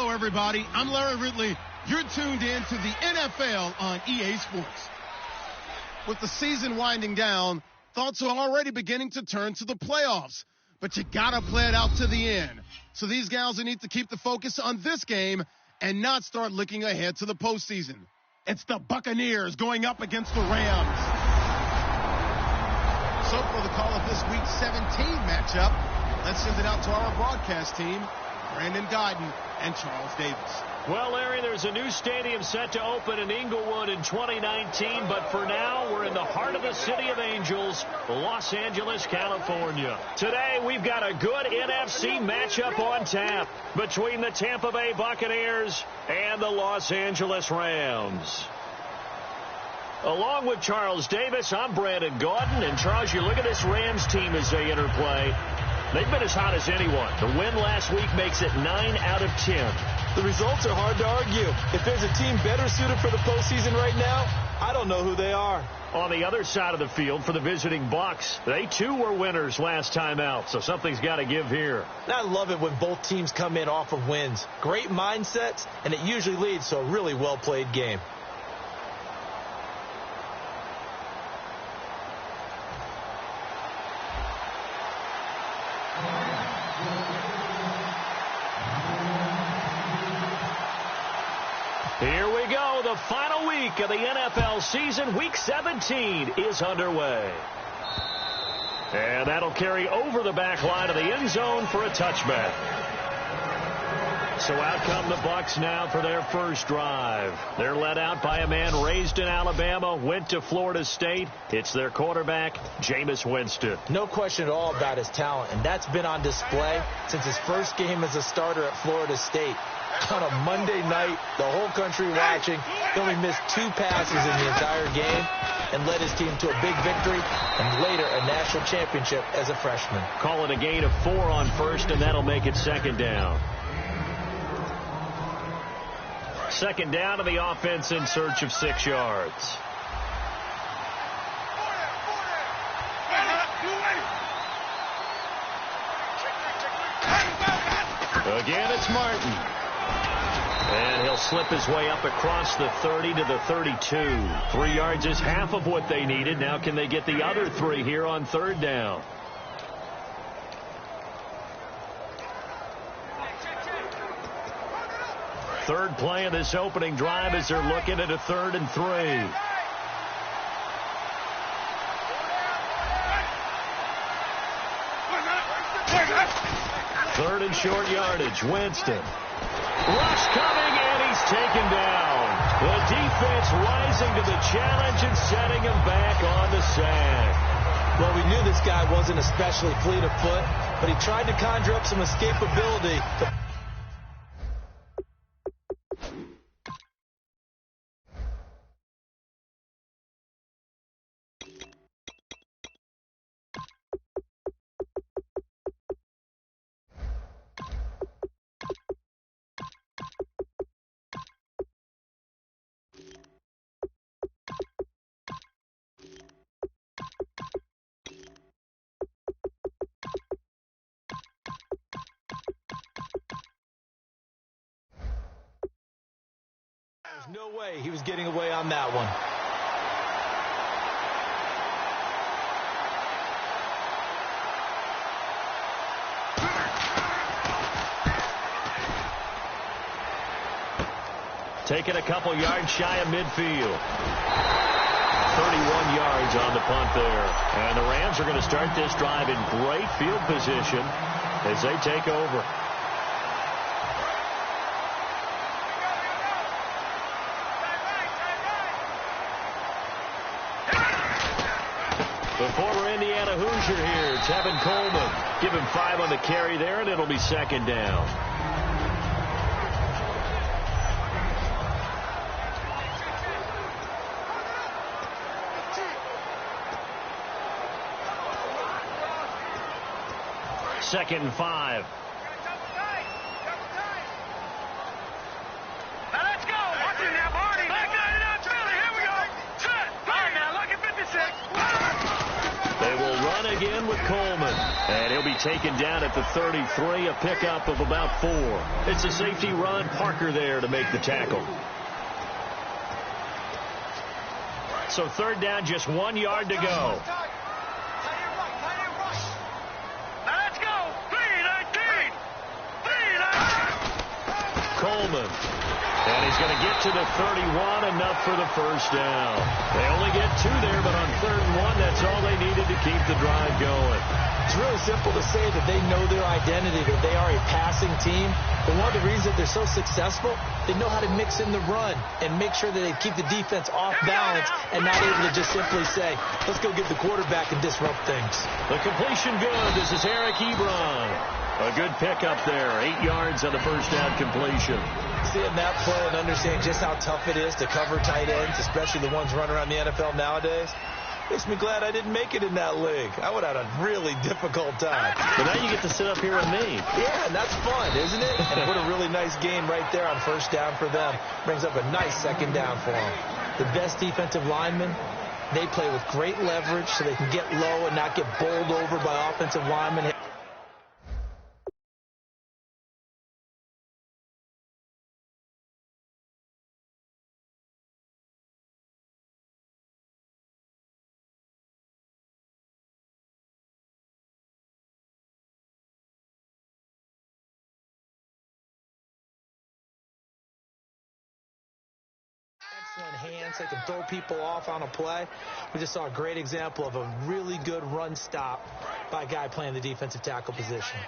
Hello, everybody. I'm Larry Ridley. You're tuned in to the NFL on EA Sports. With the season winding down, thoughts are already beginning to turn to the playoffs. But you got to play it out to the end. So these guys will need to keep the focus on this game and not start looking ahead to the postseason. It's the Buccaneers going up against the Rams. So for the call of this Week 17 matchup, let's send it out to our broadcast team, Brandon Guyton and Charles Davis. Well, Larry, there's a new stadium set to open in Inglewood in 2019, but for now, we're in the heart of the City of Angels, Los Angeles, California. Today, we've got a good NFC matchup on tap between the Tampa Bay Buccaneers and the Los Angeles Rams. Along with Charles Davis, I'm Brandon Guyton, and Charles, you look at this Rams team as they interplay. They've been as hot as anyone. The win last week makes it 9 out of 10. The results are hard to argue. If there's a team better suited for the postseason right now, I don't know who they are. On the other side of the field for the visiting Bucs, they too were winners last time out, so something's got to give here. I love it when both teams come in off of wins. Great mindsets, and it usually leads to a really well-played game. Here we go. The final week of the NFL season, Week 17, is underway. And that'll carry over the back line of the end zone for a touchback. So out come the Bucs now for their first drive. They're led out by a man raised in Alabama, went to Florida State. It's their quarterback, Jameis Winston. No question at all about his talent, and that's been on display since his first game as a starter at Florida State. On a Monday night, the whole country watching, he only missed 2 passes in the entire game and led his team to a big victory and later a national championship as a freshman. Call it a gain of 4 on first, and that'll make it second down. Second down, and the offense in search of 6 yards. Again, it's Martin. And he'll slip his way up across the 30 to the 32. 3 yards is half of what they needed. Now can they get the other 3 here on third down? Third play of this opening drive as they're looking at a 3rd and 3. Third and short yardage. Winston. Rush coming, and he's taken down. The defense rising to the challenge and setting him back on the sack. Well, we knew this guy wasn't especially fleet of foot, but he tried to conjure up some escapability. There's no way he was getting away on that one. Taking a couple yards shy of midfield. 31 yards on the punt there. And the Rams are going to start this drive in great field position as they take over. The former Indiana Hoosier here, Tevin Coleman. Give him 5 on the carry there, and it'll be second down. Second and 5. Now let's go. Watch it now, Marty. Back on it up, Billy. Here we go. Set. All right, now look at 56. They will run again with Coleman. And he'll be taken down at the 33, a pickup of about 4. It's a safety run. Parker there to make the tackle. So third down, just 1 yard to go. Let's go. 3-19. Coleman. And he's going to get to the 31, enough for the first down. They only get 2 there, but on 3rd and 1, that's all they needed to keep the drive going. It's really simple to say that they know their identity, that they are a passing team. But one of the reasons that they're so successful, they know how to mix in the run and make sure that they keep the defense off balance and not able to just simply say, let's go get the quarterback and disrupt things. The completion good. This is Eric Ebron. A good pickup there. 8 yards on the first down completion. Seeing that play and understanding just how tough it is to cover tight ends, especially the ones running around the NFL nowadays, makes me glad I didn't make it in that league. I would have had a really difficult time. But now you get to sit up here with me. Yeah, and that's fun, isn't it? And put a really nice game right there on first down for them. Brings up a nice second down for them. The best defensive linemen, they play with great leverage so they can get low and not get bowled over by offensive linemen. Excellent hands. They can throw people off on a play. We just saw a great example of a really good run stop by a guy playing the defensive tackle position.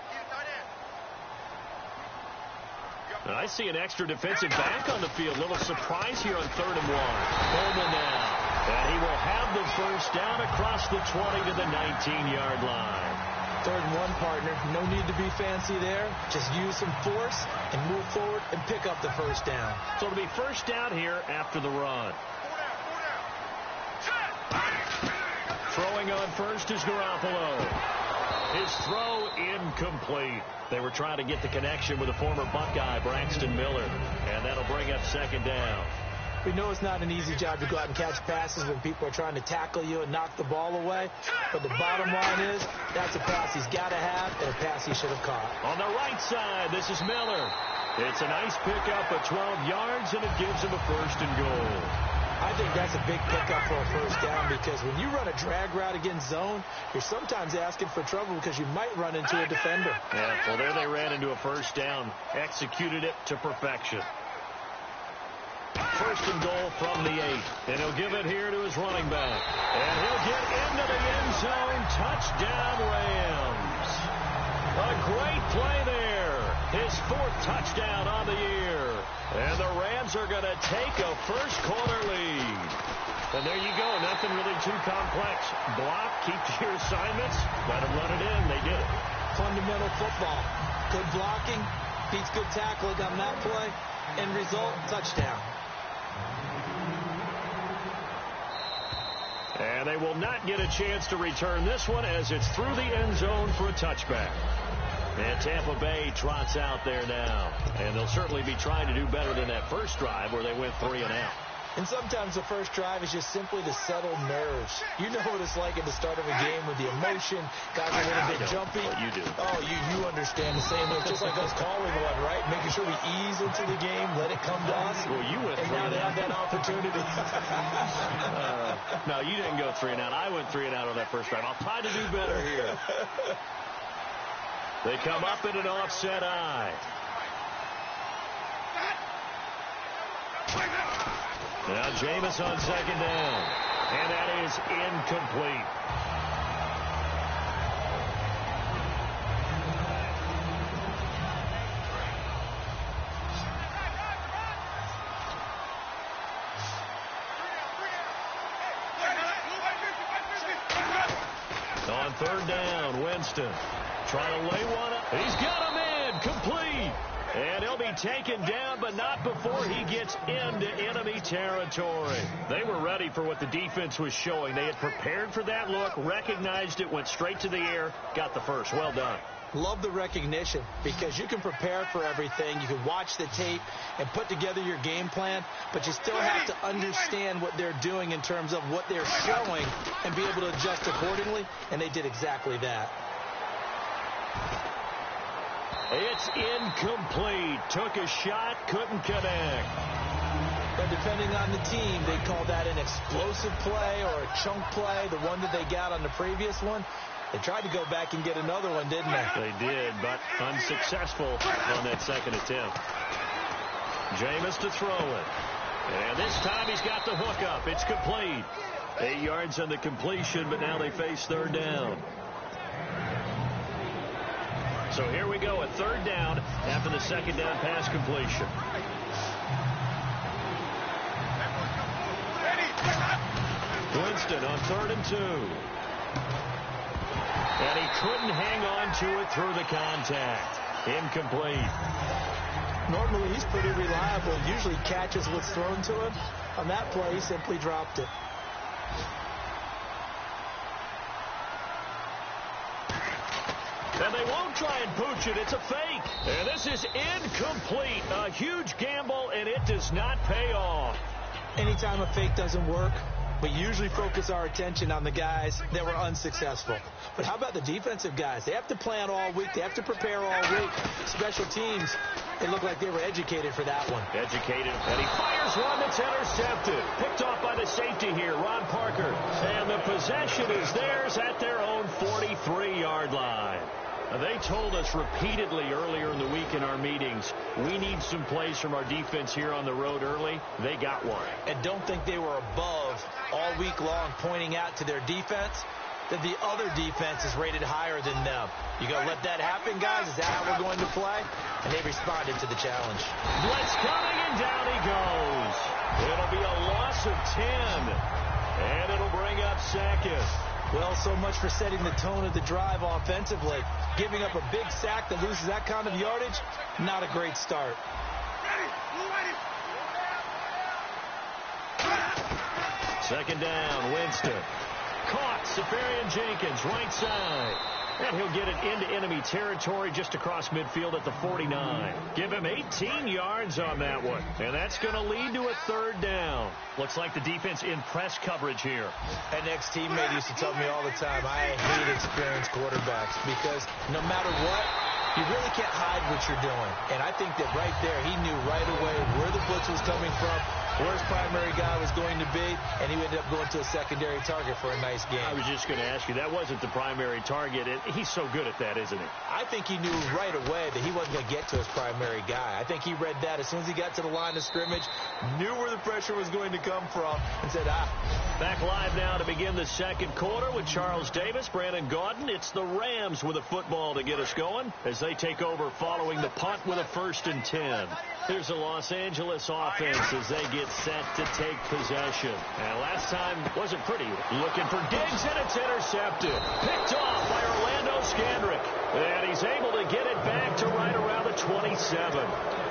And I see an extra defensive back on the field. Little surprise here on 3rd and 1. Coleman now. And he will have the first down across the 20 to the 19-yard line. 3rd and 1, partner. No need to be fancy there. Just use some force and move forward and pick up the first down. So it'll be first down here after the run. Throwing on first is Garoppolo. His throw incomplete. They were trying to get the connection with the former Buckeye, Braxton Miller. And that'll bring up second down. We know it's not an easy job to go out and catch passes when people are trying to tackle you and knock the ball away. But the bottom line is, that's a pass he's got to have and a pass he should have caught. On the right side, this is Miller. It's a nice pickup of 12 yards, and it gives him a 1st and goal. I think that's a big pickup for a first down because when you run a drag route against zone, you're sometimes asking for trouble because you might run into a defender. Yeah, well, there they ran into a first down. Executed it to perfection. 1st and goal from the 8. And he'll give it here to his running back. And he'll get into the end zone. Touchdown, Rams. A great play there. His 4th touchdown on the year. And the Rams are going to take a first-quarter lead. And there you go. Nothing really too complex. Block, keep to your assignments. Let them run it in. They did it. Fundamental football. Good blocking. Beats good tackling on that play. End result, touchdown. And they will not get a chance to return this one as it's through the end zone for a touchback. And Tampa Bay trots out there now. And they'll certainly be trying to do better than that first drive where they went 3 and out. And sometimes the first drive is just simply to settle nerves. You know what it's like at the start of a game with the emotion. Guys are a little bit jumpy. Well, you do. Oh, you understand the same way. It's just like us calling one, right? Making sure we ease into the game, let it come to us. Well, you went 3 and now they have that opportunity. No, you didn't go 3 and out. I went 3 and out on that first drive. I'll try to do better here. They come up in an offset eye. Now Jameis on 2nd down. And that is incomplete. On 3rd down, Winston trying to lay one up. He's got him in. Complete. And he'll be taken down, but not before he gets into enemy territory. They were ready for what the defense was showing. They had prepared for that look, recognized it, went straight to the air, got the first. Well done. Love the recognition because you can prepare for everything. You can watch the tape and put together your game plan, but you still have to understand what they're doing in terms of what they're showing and be able to adjust accordingly, and they did exactly that. It's incomplete. Took a shot, couldn't connect. But depending on the team, they call that an explosive play or a chunk play, the one that they got on the previous one. They tried to go back and get another one, didn't they? They did, but unsuccessful on that second attempt. Jameis to throw it. And this time he's got the hook up. It's complete. 8 yards on the completion, but now they face third down. So here we go at third down after the second down pass completion. Winston on 3rd and 2. And he couldn't hang on to it through the contact. Incomplete. Normally he's pretty reliable. Usually catches what's thrown to him. On that play, he simply dropped it. And they won't try and pooch it. It's a fake. And this is incomplete. A huge gamble, and it does not pay off. Anytime a fake doesn't work, we usually focus our attention on the guys that were unsuccessful. But how about the defensive guys? They have to plan all week. They have to prepare all week. Special teams, it looked like they were educated for that one. Educated, and he fires one that's intercepted. Picked off by the safety here, Ron Parker. And the possession is theirs at their own 43-yard line. They told us repeatedly earlier in the week in our meetings, we need some plays from our defense here on the road early. They got one. And don't think they were above all week long pointing out to their defense that the other defense is rated higher than them. You going to let that happen, guys? Is that how we're going to play? And they responded to the challenge. Blitz coming, and down he goes. It'll be a loss of 10, and it'll bring up second. Well, so much for setting the tone of the drive offensively. Giving up a big sack that loses that kind of yardage, not a great start. Second down, Winston. Caught, Safarian Jenkins, right side. And he'll get it into enemy territory just across midfield at the 49. Give him 18 yards on that one. And that's going to lead to a third down. Looks like the defense in press coverage here. An ex-teammate used to tell me all the time, I hate experienced quarterbacks because no matter what, you really can't hide what you're doing. And I think that right there, he knew right away where the blitz was coming from, where his primary guy was going to be, and he ended up going to a secondary target for a nice game. I was just going to ask you, that wasn't the primary target. He's so good at that, isn't he? I think he knew right away that he wasn't going to get to his primary guy. I think he read that as soon as he got to the line of scrimmage, knew where the pressure was going to come from, and said, Back live now to begin the second quarter with Charles Davis, Brandon Gaudin. It's the Rams with a football to get us going as they take over following the punt with a 1st and 10. Here's the Los Angeles offense as they get set to take possession. And last time wasn't pretty. Looking for Diggs, and it's intercepted. Picked off by Orlando Scandrick. And he's able to get it back to right around the 27.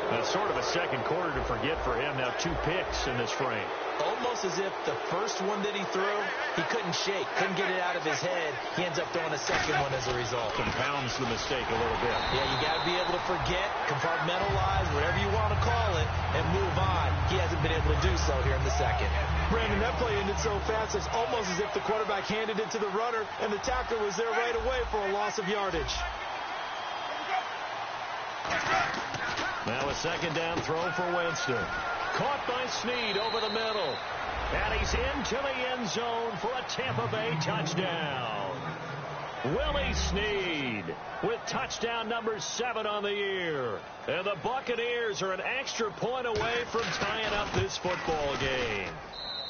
That's sort of a second quarter to forget for him. Now 2 picks in this frame. Almost as if the first one that he threw, he couldn't shake, couldn't get it out of his head. He ends up throwing a second one as a result. Compounds the mistake a little bit. Yeah, you got to be able to forget, compartmentalize, whatever you want to call it, and move on. He hasn't been able to do so here in the second. Brandon, that play ended so fast, it's almost as if the quarterback handed it to the runner, and the tackler was there right away for a loss of yardage. Now a second down throw for Winston. Caught by Snead over the middle. And he's into the end zone for a Tampa Bay touchdown. Willie Snead with touchdown number 7 on the year. And the Buccaneers are an extra point away from tying up this football game.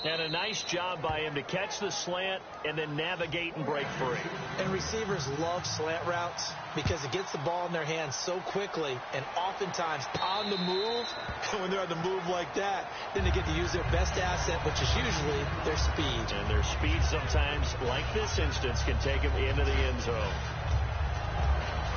And a nice job by him to catch the slant and then navigate and break free. And receivers love slant routes because it gets the ball in their hands so quickly and oftentimes on the move. And when they're on the move like that, then they get to use their best asset, which is usually their speed. And their speed sometimes, like this instance, can take them into the end zone.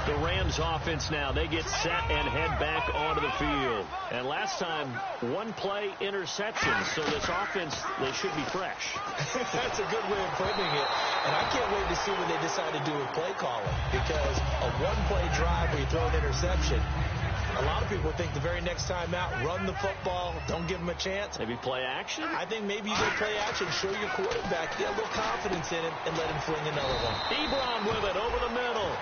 The Rams offense now, they get set and head back onto the field. And last time, 1 play interception. So this offense, they should be fresh. That's a good way of putting it. And I can't wait to see what they decide to do with play calling. Because a 1-play drive where you throw an interception, a lot of people think the very next time out, run the football, don't give them a chance. Maybe play action? I think maybe you go play action, show your quarterback, get a little confidence in him, and let him fling another one. Ebron with it over the middle.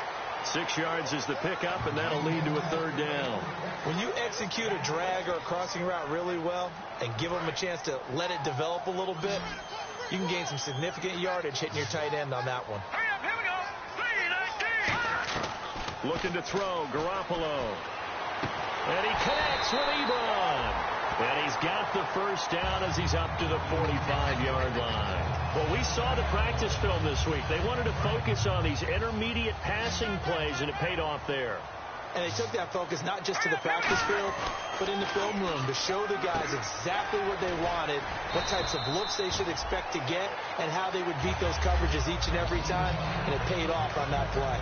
6 yards is the pickup, and that'll lead to a 3rd down. When you execute a drag or a crossing route really well and give them a chance to let it develop a little bit, you can gain some significant yardage hitting your tight end on that one. Hurry up, here we go. 3-19. Looking to throw, Garoppolo. And he connects with Ebron. And he's got the 1st down as he's up to the 45-yard line. Well, we saw the practice film this week. They wanted to focus on these intermediate passing plays, and it paid off there. And they took that focus not just to the practice field, but in the film room to show the guys exactly what they wanted, what types of looks they should expect to get, and how they would beat those coverages each and every time, and it paid off on that play.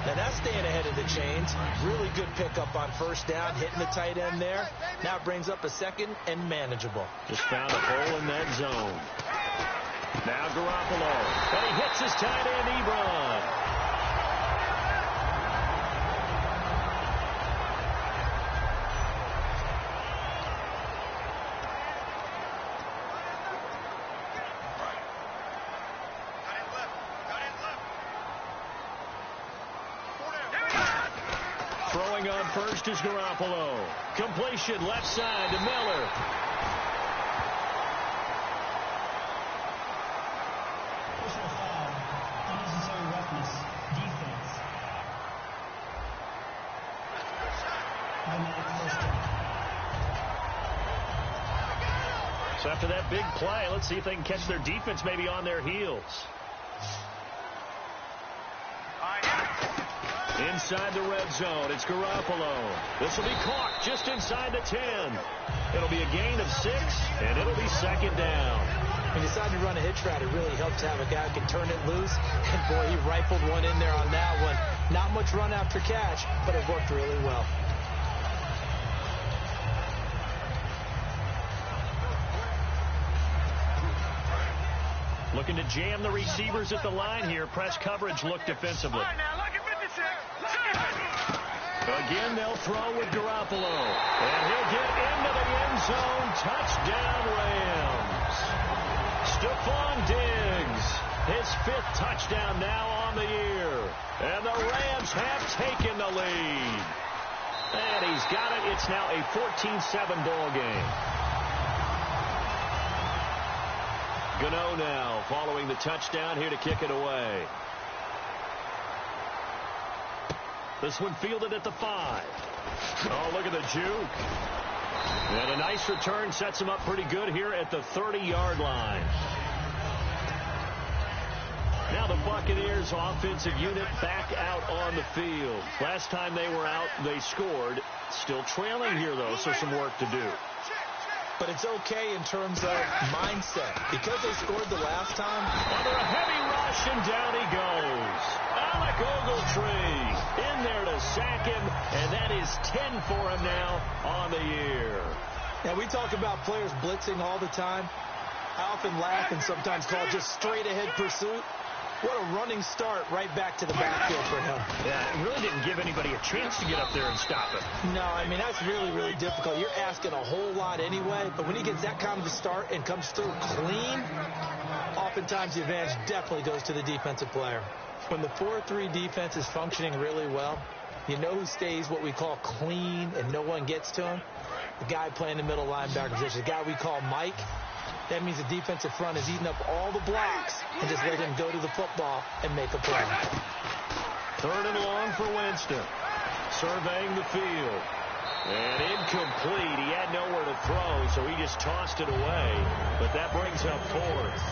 Now that's staying ahead of the chains. Really good pickup on 1st down, hitting the tight end there. Now it brings up a 2nd and manageable. Just found a hole in that zone. Now Garoppolo. And he hits his tight end, Ebron. Throwing on 1st is Garoppolo. Completion left side to Miller. Personal foul. Unnecessary roughness. Defense. Automatic 1st down. So after that big play, let's see if they can catch their defense maybe on their heels. Inside the red zone, it's Garoppolo. This will be caught just inside the 10. It'll be a gain of 6, and it'll be 2nd down. When you decide to run a hitch route, it really helps to have a guy who can turn it loose. And, boy, he rifled one in there on that one. Not much run after catch, but it worked really well. Looking to jam the receivers at the line here. Press coverage look defensively. All right, now, look at 56. Again, they'll throw with Garoppolo. And he'll get into the end zone. Touchdown, Rams. Stephon Diggs, his 5th touchdown now on the year. And the Rams have taken the lead. And he's got it. It's now a 14-7 ball game. Gano now following the touchdown here to kick it away. This one fielded at the 5. Oh, look at the juke. And a nice return sets him up pretty good here at the 30-yard line. Now the Buccaneers offensive unit back out on the field. Last time they were out, they scored. Still trailing here, though, so some work to do. But it's okay in terms of mindset. Because they scored the last time. Under a heavy rush, and down he goes. Alec Ogletree in there to sack him, and that is 10 for him now on the year. Now, we talk about players blitzing all the time. I often laugh and sometimes call it just straight-ahead pursuit. What a running start right back to the backfield for him. Yeah, it really didn't give anybody a chance to get up there and stop him. No, I mean, that's really, really difficult. You're asking a whole lot anyway, but when he gets that kind of a start and comes through clean, oftentimes the advantage definitely goes to the defensive player. When the 4-3 defense is functioning really well, you know who stays what we call clean and no one gets to him? The guy playing the middle linebacker position, the guy we call Mike. That means the defensive front is eating up all the blocks and just let him go to the football and make a play. 3rd and long for Winston. Surveying the field. And incomplete. He had nowhere to throw, so he just tossed it away. But that brings up 4th.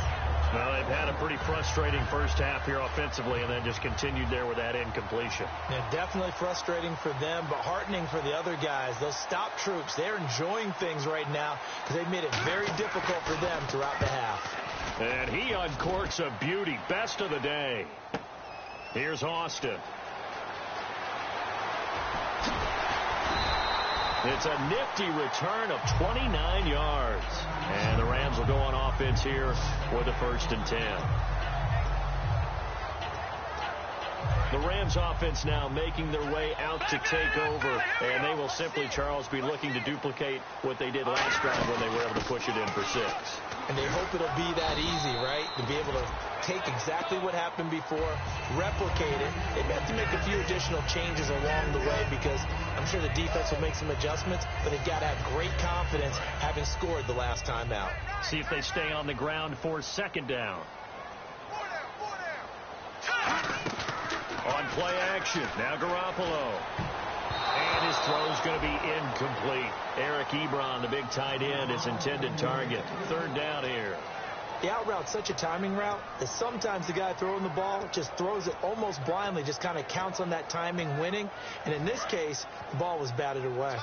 Well, they've had a pretty frustrating first half here offensively and then just continued there with that incompletion. Yeah, definitely frustrating for them, but heartening for the other guys. Those stop troops, they're enjoying things right now because they've made it very difficult for them throughout the half. And he uncorks a beauty. Best of the day. Here's Austin. It's a nifty return of 29 yards. And the Rams will go on offense here with the 1st and 10. The Rams offense now making their way out to take over, and they will simply, Charles, be looking to duplicate what they did last drive when they were able to push it in for 6. And they hope it'll be that easy, right? To be able to take exactly what happened before, replicate it. They may have to make a few additional changes along the way because I'm sure the defense will make some adjustments, but they've got to have great confidence having scored the last time out. See if they stay on the ground for 2nd down. On play action, now Garoppolo. And his throw is going to be incomplete. Eric Ebron, the big tight end, his intended target. 3rd down here. The out route's such a timing route that sometimes the guy throwing the ball just throws it almost blindly, just kind of counts on that timing winning. And in this case, the ball was batted away.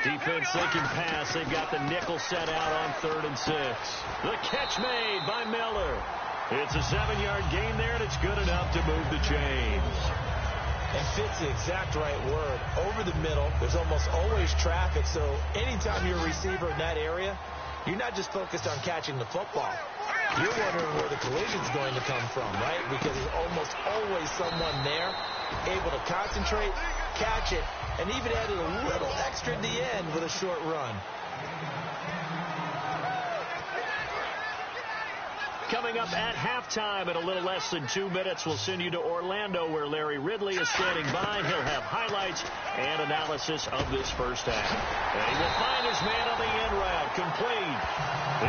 Defense thinking pass. They've got the nickel set out on 3rd and 6. The catch made by Miller. It's a 7-yard gain there, and it's good enough to move the chains. And fits the exact right word. Over the middle, there's almost always traffic, so anytime you're a receiver in that area, you're not just focused on catching the football. You're wondering where the collision's going to come from, right? Because there's almost always someone there able to concentrate, catch it, and even added a little extra at the end with a short run. Coming up at halftime in a little less than 2 minutes, we'll send you to Orlando where Larry Ridley is standing by. He'll have highlights and analysis of this first half. And he will find his man on the end route. Complete.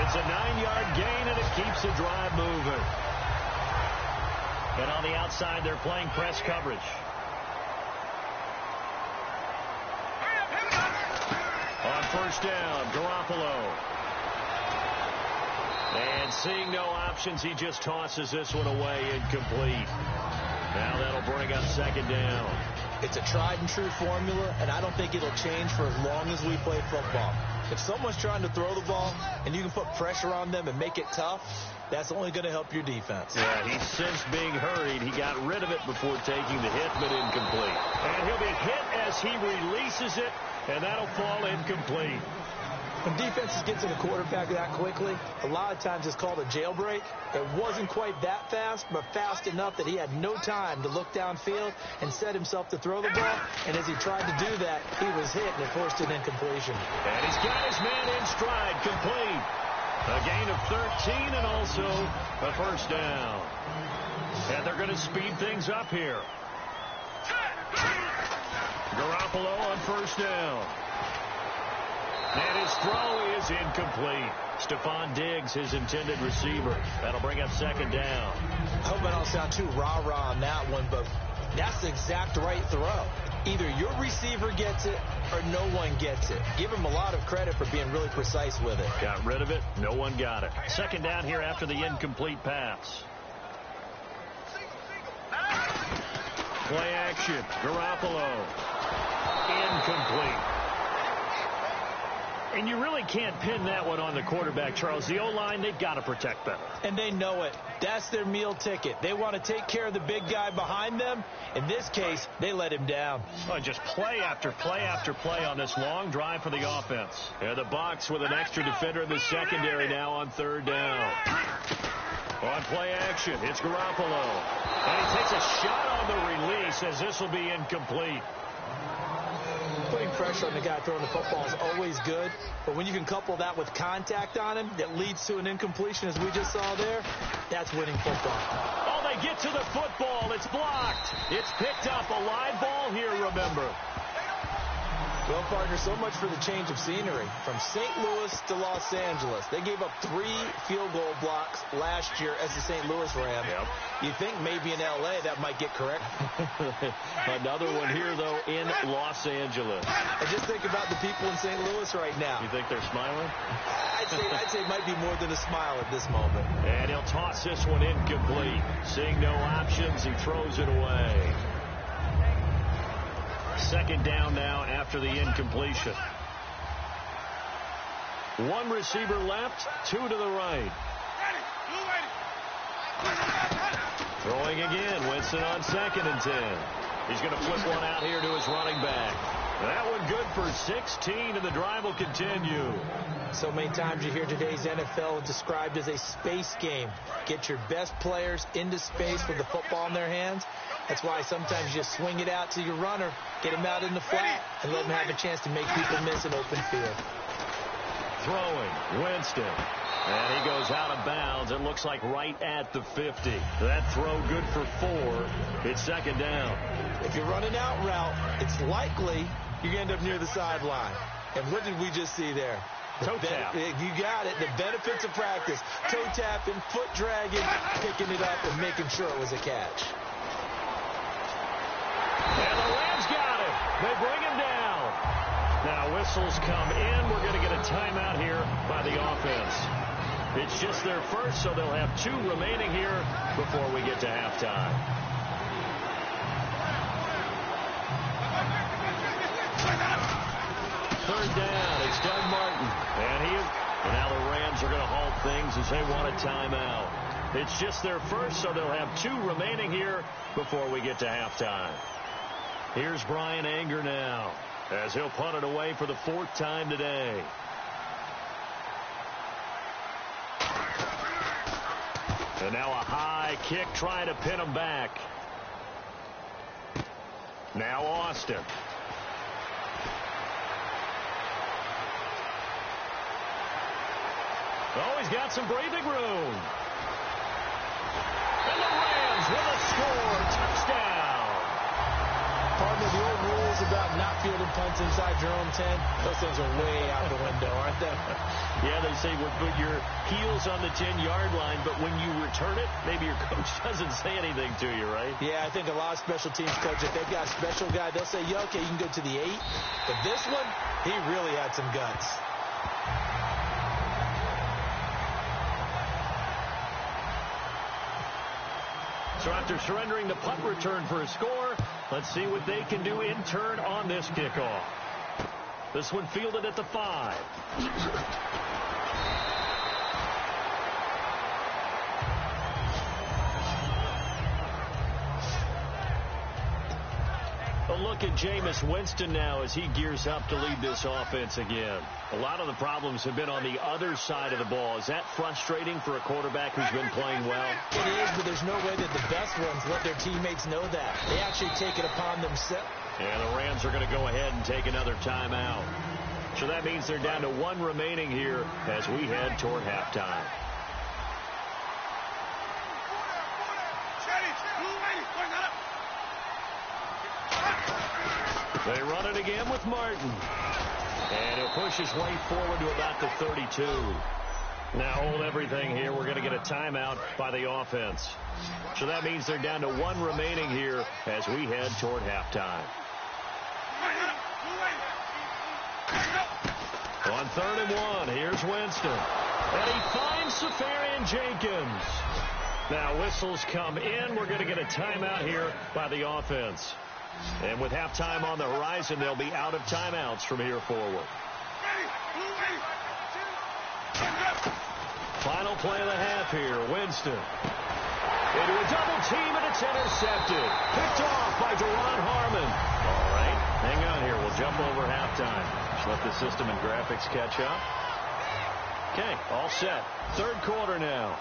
It's a 9-yard gain, and it keeps the drive moving. And on the outside, they're playing press coverage. On 1st down, Garoppolo. And seeing no options, he just tosses this one away, incomplete. Now that'll bring up 2nd down. It's a tried-and-true formula, and I don't think it'll change for as long as we play football. If someone's trying to throw the ball and you can put pressure on them and make it tough, that's only going to help your defense. Yeah, he's since being hurried. He got rid of it before taking the hit, but incomplete. And he'll be hit as he releases it, and that'll fall incomplete. When defenses get to the quarterback that quickly, a lot of times it's called a jailbreak. It wasn't quite that fast, but fast enough that he had no time to look downfield and set himself to throw the ball. And as he tried to do that, he was hit, and it forced an incompletion. And he's got his man in stride, complete. A gain of 13 and also a 1st down. And they're going to speed things up here. Garoppolo on 1st down. And his throw is incomplete. Stephon Diggs, his intended receiver. That'll bring up 2nd down. I hope I don't sound too rah-rah on that one, but that's the exact right throw. Either your receiver gets it or no one gets it. Give him a lot of credit for being really precise with it. Got rid of it. No one got it. 2nd down here after the incomplete pass. Play action. Garoppolo. Incomplete. And you really can't pin that one on the quarterback, Charles. The O-line, they've got to protect better. And they know it. That's their meal ticket. They want to take care of the big guy behind them. In this case, they let him down. Oh, just play after play after play on this long drive for the offense. And the Bucs with an extra defender in the secondary now on 3rd down. On play action, it's Garoppolo. And he takes a shot on the release as this will be incomplete. Putting pressure on the guy throwing the football is always good, but when you can couple that with contact on him that leads to an incompletion, as we just saw there, that's winning football. Oh, they get to the football. It's blocked. It's picked up. A live ball here, remember. Well, partner, so much for the change of scenery. From St. Louis to Los Angeles. They gave up 3 field goal blocks last year as the St. Louis Rams. Yep. You think maybe in L.A. that might get correct? Another one here, though, in Los Angeles. And just think about the people in St. Louis right now. You think they're smiling? I'd say it might be more than a smile at this moment. And he'll toss this one incomplete. Seeing no options, he throws it away. 2nd down now after the incompletion. 1 receiver left, 2 to the right. Throwing again, Winston on 2nd and 10. He's going to flip one out here to his running back. That one good for 16, and the drive will continue. So many times you hear today's NFL described as a space game. Get your best players into space with the football in their hands. That's why sometimes you swing it out to your runner, get him out in the flat, and let him have a chance to make people miss an open field. Throwing, Winston. And he goes out of bounds. It looks like right at the 50. That throw good for 4. It's second down. If you're running out route, it's likely you're going to end up near the sideline. And what did we just see there? Toe tap. You got it. The benefits of practice. Toe tapping, foot dragging, picking it up, and making sure it was a catch. And the Rams got it. They bring him down. Now whistles come in. We're going to get a timeout here by the offense. It's just their first, so they'll have 2 remaining here before we get to halftime. Third down, it's Doug Martin. And now the Rams are going to halt things as they want a timeout. It's just their first, so they'll have 2 remaining here before we get to halftime. Here's Brian Anger now as he'll punt it away for the 4th time today. And now a high kick trying to pin him back. Now Austin. Oh, he's got some breathing room. And the Rams with a score. Touchdown. Partner, the old rules about not fielding punts inside your own 10, those things are way out the window, aren't they? Yeah, they say put your heels on the 10-yard line, but when you return it, maybe your coach doesn't say anything to you, right? Yeah, I think a lot of special teams coaches, if they've got a special guy, they'll say, yeah, okay, you can go to the 8. But this one, he really had some guts. So after surrendering the punt return for a score, let's see what they can do in turn on this kickoff. This one fielded at the 5. A look at Jameis Winston now as he gears up to lead this offense again. A lot of the problems have been on the other side of the ball. Is that frustrating for a quarterback who's been playing well? It is, but there's no way that the best ones let their teammates know that. They actually take it upon themselves. And the Rams are going to go ahead and take another timeout. So that means they're down to 1 remaining here as we head toward halftime. They run it again with Martin. And he'll push his way forward to about the 32. Now hold everything here. We're going to get a timeout by the offense. So that means they're down to 1 remaining here as we head toward halftime. On 3rd and 1, here's Winston. And he finds Safarian Jenkins. Now whistles come in. We're going to get a timeout here by the offense. And with halftime on the horizon, they'll be out of timeouts from here forward. Final play of the half here, Winston. Into a double team, and it's intercepted. Picked off by Deron Harmon. All right, hang on here. We'll jump over halftime. Just let the system and graphics catch up. Okay, all set. 3rd quarter now.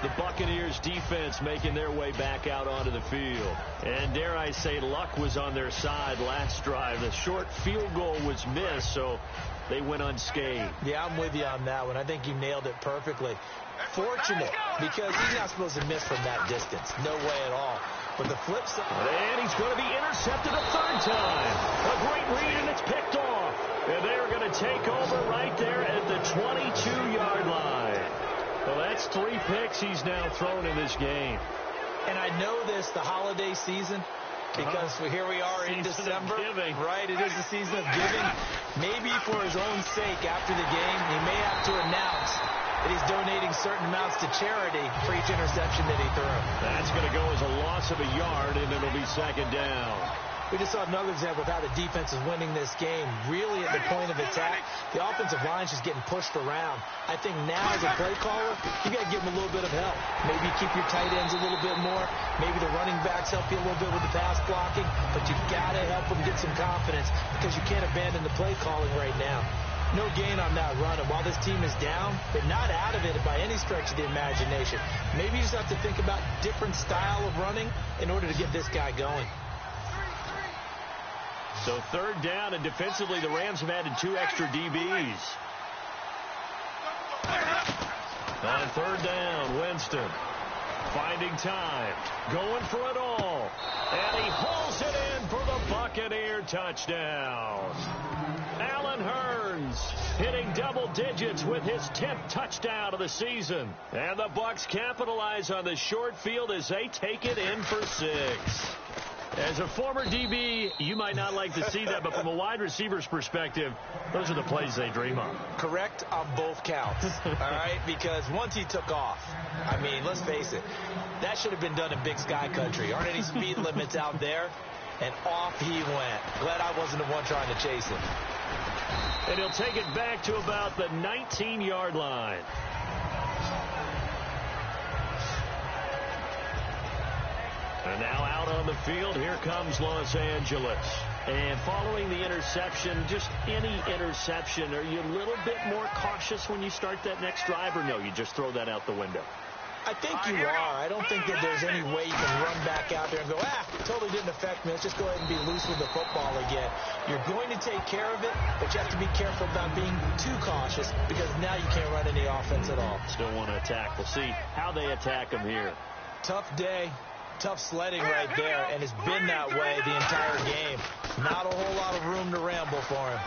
The Buccaneers defense making their way back out onto the field. And dare I say, luck was on their side last drive. The short field goal was missed, so they went unscathed. Yeah, I'm with you on that one. I think you nailed it perfectly. Fortunate, because he's not supposed to miss from that distance. No way at all. But the flip side... And he's going to be intercepted a 3rd time. A great read, and it's picked off. And they're going to take over right there at the 22-yard line. Well, that's 3 picks he's now thrown in this game. And I know this, the holiday season, because here we are in December. Right, it is the season of giving. Maybe for his own sake after the game, he may have to announce that he's donating certain amounts to charity for each interception that he threw. That's going to go as a loss of a yard, and it'll be 2nd down. We just saw another example of how the defense is winning this game. Really at the point of attack, the offensive line is just getting pushed around. I think now as a play caller, you got to give them a little bit of help. Maybe keep your tight ends a little bit more. Maybe the running backs help you a little bit with the pass blocking. But you got to help them get some confidence because you can't abandon the play calling right now. No gain on that run, and while this team is down, they're not out of it by any stretch of the imagination. Maybe you just have to think about different style of running in order to get this guy going. So third down, and defensively, the Rams have added 2 extra DBs. On third down, Winston finding time, going for it all, and he hauls it in for the Buccaneer touchdown. Allen Hurns hitting double digits with his 10th touchdown of the season. And the Bucs capitalize on the short field as they take it in for 6. As a former DB, you might not like to see that, but from a wide receiver's perspective, those are the plays they dream of. Correct on both counts, all right? Because once he took off, I mean, let's face it, that should have been done in Big Sky country. Aren't any speed limits out there? And off he went. Glad I wasn't the one trying to chase him. And he'll take it back to about the 19-yard line. And now out on the field, here comes Los Angeles. And following the interception, just any interception, are you a little bit more cautious when you start that next drive, or no, you just throw that out the window? I think you are. I don't think that there's any way you can run back out there and go, totally didn't affect me. Let's just go ahead and be loose with the football again. You're going to take care of it, but you have to be careful about being too cautious because now you can't run any offense at all. Still want to attack. We'll see how they attack them here. Tough day. Tough sledding right there, and it's been that way the entire game. Not a whole lot of room to ramble for him.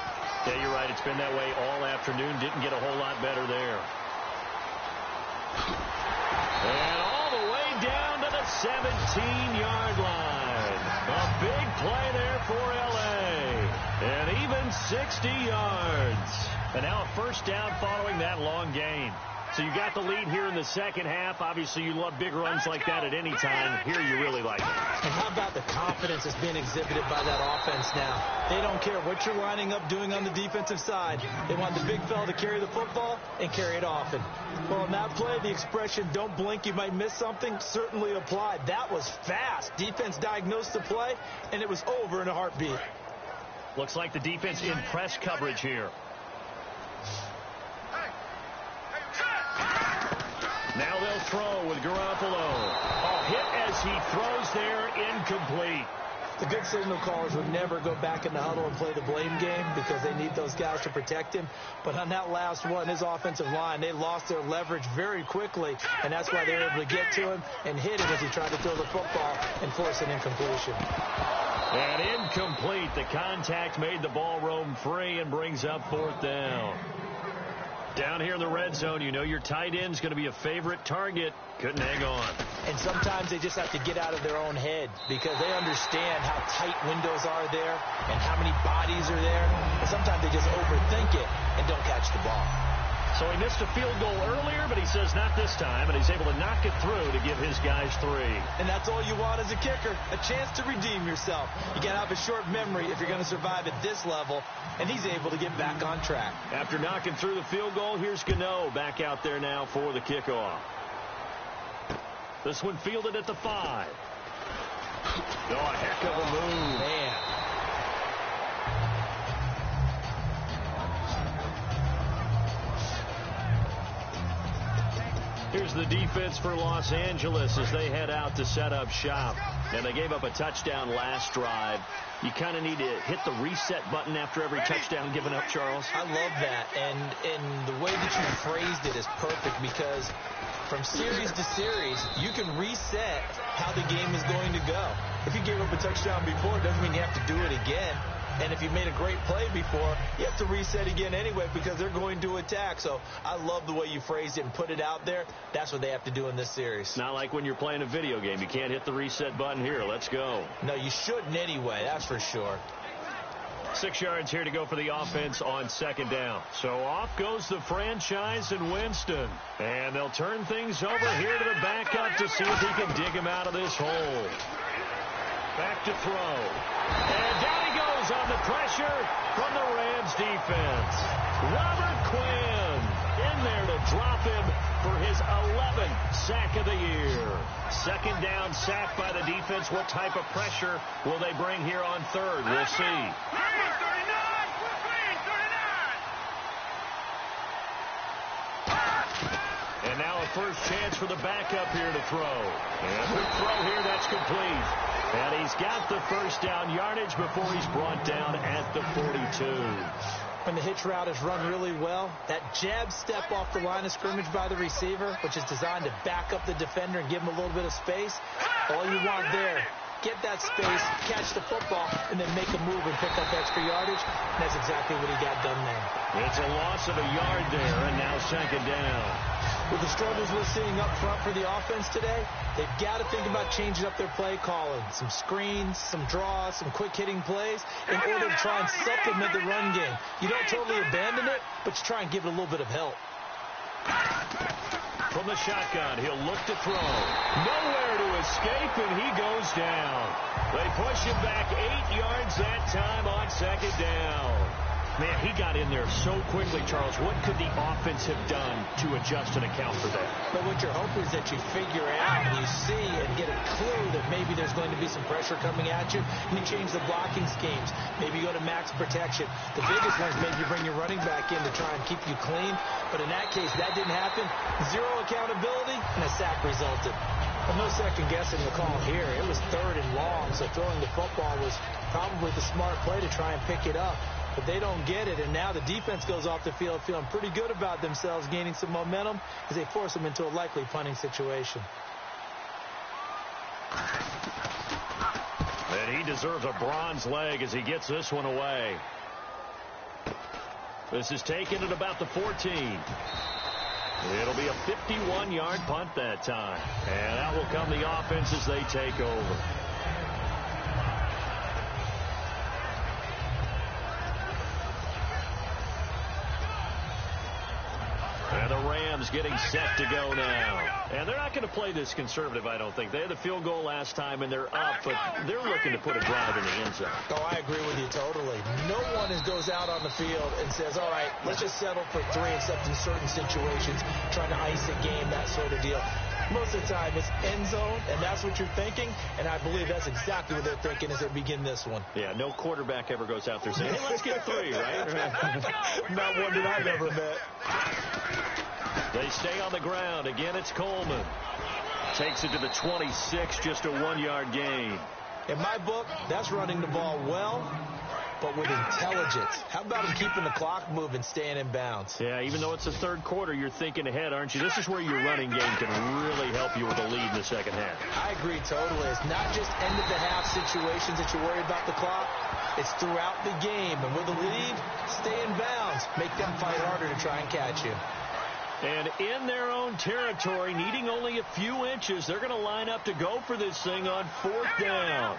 Yeah, you're right. It's been that way all afternoon. Didn't get a whole lot better there. And all the way down to the 17-yard line. A big play there for L.A. And even 60 yards. And now a first down following that long gain. So you got the lead here in the second half. Obviously, you love big runs like that at any time. Here you really like it. And how about the confidence that's being exhibited by that offense now? They don't care what you're lining up doing on the defensive side. They want the big fella to carry the football and carry it often. Well, on that play, the expression, don't blink, you might miss something, certainly applied. That was fast. Defense diagnosed the play, and it was over in a heartbeat. Looks like the defense in press coverage here. Now they'll throw with Garoppolo. A hit as he throws there, incomplete. The good signal callers would never go back in the huddle and play the blame game because they need those guys to protect him. But on that last one, his offensive line, they lost their leverage very quickly, and that's why they were able to get to him and hit him as he tried to throw the football and force an incompletion. And incomplete. The contact made the ball roam free and brings up fourth down. Down here in the red zone, you know your tight end's going to be a favorite target. Couldn't hang on. And sometimes they just have to get out of their own head because they understand how tight windows are there and how many bodies are there. And sometimes they just overthink it and don't catch the ball. So he missed a field goal earlier, but he says not this time, and he's able to knock it through to give his guys 3. And that's all you want as a kicker, a chance to redeem yourself. You got to have a short memory if you're going to survive at this level, and he's able to get back on track. After knocking through the field goal, here's Gano back out there now for the kickoff. This one fielded at the 5. Oh, a heck of a move. Man. Here's the defense for Los Angeles as they head out to set up shop. And they gave up a touchdown last drive. You kind of need to hit the reset button after every touchdown given up, Charles. I love that. And the way that you phrased it is perfect because from series to series, you can reset how the game is going to go. If you gave up a touchdown before, it doesn't mean you have to do it again. And if you made a great play before, you have to reset again anyway because they're going to attack. So I love the way you phrased it and put it out there. That's what they have to do in this series. Not like when you're playing a video game. You can't hit the reset button here. Let's go. No, you shouldn't anyway. That's for sure. 6 yards here to go for the offense on second down. So off goes the franchise and Winston. And they'll turn things over here to the backup to see if he can dig him out of this hole. Back to throw. And down he goes on the pressure from the Rams defense. Robert Quinn in there to drop him for his 11th sack of the year. Second down sack by the defense. What type of pressure will they bring here on third? We'll see. And now a first chance for the backup here to throw. And quick throw here, that's complete. And he's got the first down yardage before he's brought down at the 42. When the hitch route is run really well, that jab step off the line of scrimmage by the receiver, which is designed to back up the defender and give him a little bit of space, all you want there, get that space, catch the football, and then make a move and pick up extra yardage. And that's exactly what he got done there. It's a loss of a yard there, and now second down. With the struggles we're seeing up front for the offense today, they've got to think about changing up their play calling. Some screens, some draws, some quick-hitting plays in order to try and supplement the run game. You don't totally abandon it, but you try and give it a little bit of help. From the shotgun, he'll look to throw. Nowhere to escape, and he goes down. They push him back 8 yards that time on second down. Man, he got in there so quickly, Charles. What could the offense have done to adjust and account for that? But what you're hoping is that you figure out, you see, and get a clue that maybe there's going to be some pressure coming at you. You change the blocking schemes. Maybe you go to max protection. The biggest one is maybe you bring your running back in to try and keep you clean. But in that case, that didn't happen. Zero accountability, and a sack resulted. But no second guessing the call here. It was third and long, so throwing the football was probably the smart play to try and pick it up. But they don't get it, and now the defense goes off the field feeling pretty good about themselves, gaining some momentum as they force them into a likely punting situation. And he deserves a bronze leg as he gets this one away. This is taken at about the 14. It'll be a 51-yard punt that time. And out will come the offense as they take over. And the Rams getting set to go now. And they're not going to play this conservative, I don't think. They had the field goal last time, and they're up, but they're looking to put a drive in the end zone. Oh, I agree with you totally. No one goes out on the field and says, all right, let's just settle for 3, except in certain situations, trying to ice a game, that sort of deal. Most of the time, it's end zone, and that's what you're thinking, and I believe that's exactly what they're thinking as they begin this one. Yeah, no quarterback ever goes out there saying, hey, let's get 3, right? Not one that I've ever met. They stay on the ground. Again, it's Coleman. Takes it to the 26, just a 1-yard gain. In my book, that's running the ball well, but with intelligence. How about him keeping the clock moving, staying in bounds? Yeah, even though it's the third quarter, you're thinking ahead, aren't you? This is where your running game can really help you with a lead in the second half. I agree totally. It's not just end-of-the-half situations that you worry about the clock. It's throughout the game. And with a lead, stay in bounds. Make them fight harder to try and catch you. And in their own territory, needing only a few inches, they're going to line up to go for this thing on 4th down.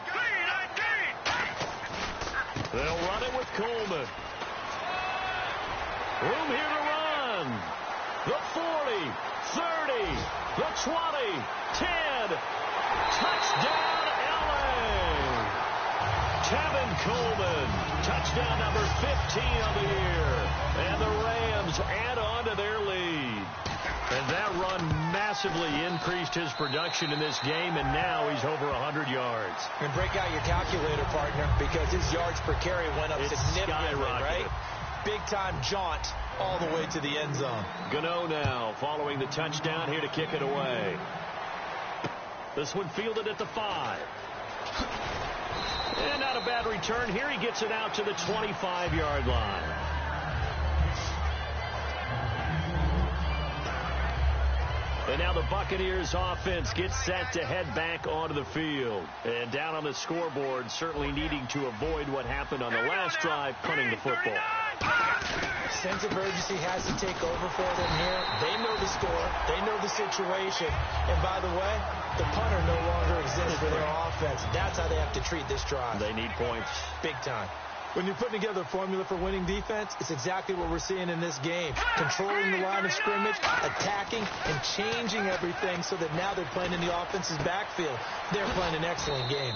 They'll run it with Coleman. Room here to run. The 40, 30, the 20, 10. Touchdown, LA. Tevin Coleman. Touchdown number 15 of the year. And the Rams add on to their lead. And that run massively increased his production in this game, and now he's over 100 yards. And break out your calculator, partner, because his yards per carry went up significantly, right? Big-time jaunt all the way to the end zone. Gano now following the touchdown here to kick it away. This one fielded at the 5. And not a bad return. Here he gets it out to the 25-yard line. And now the Buccaneers offense gets set to head back onto the field. And down on the scoreboard, certainly needing to avoid what happened on the last drive, punting the football. Sense of urgency has to take over for them here. They know the score. They know the situation. And by the way, the punter no longer exists for their offense. That's how they have to treat this drive. They need points. Big time. When you're putting together a formula for winning defense, it's exactly what we're seeing in this game. Controlling the line of scrimmage, attacking, and changing everything so that now they're playing in the offense's backfield. They're playing an excellent game.